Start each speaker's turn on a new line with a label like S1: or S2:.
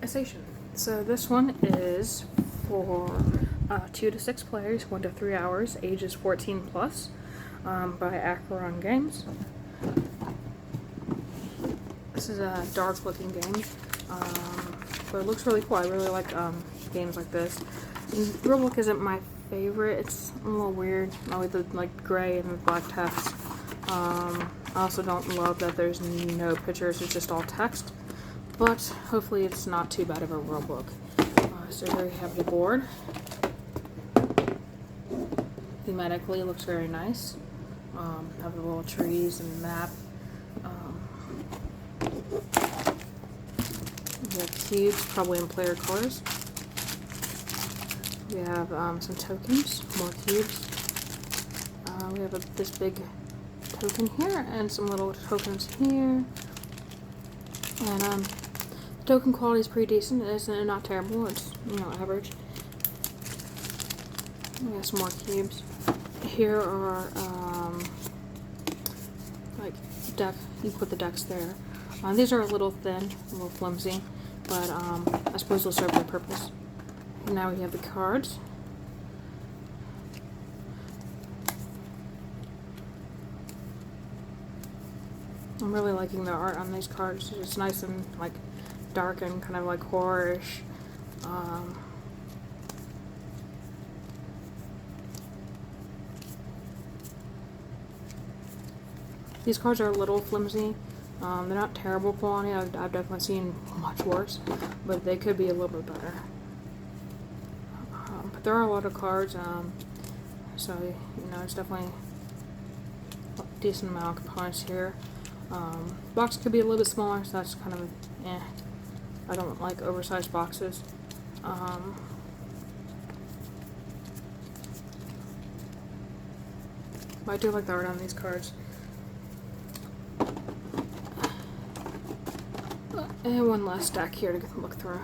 S1: Eschaton. So this one is for 2 to 6 players, 1 to 3 hours, ages 14 plus, by Archon games. This is a dark looking game, but it looks really cool. I really like games like this. The rulebook isn't my favorite. It's a little weird. I like the gray and the black text. I also don't love that there's no pictures. It's just all text. But hopefully it's not too bad of a rulebook. So here we have the board. Thematically, it looks very nice. Have the little trees and map. We have cubes, probably in player colors. We have some tokens, more cubes. We have this big token here and some little tokens here. And the token quality is pretty decent. It's not terrible. It's, average. We have some more cubes. Here are deck. You put the decks there. These are a little thin, a little flimsy, but I suppose they'll serve their purpose. And now we have the cards. I'm really liking the art on these cards. It's nice and dark and kind of horror-ish. These cards are a little flimsy. They're not terrible quality. I've definitely seen much worse, but they could be a little bit better. But there are a lot of cards, so it's definitely a decent amount of components here. Box could be a little bit smaller, so that's kind of I don't like oversized boxes. But I do like the art on these cards. And one last stack here to look through.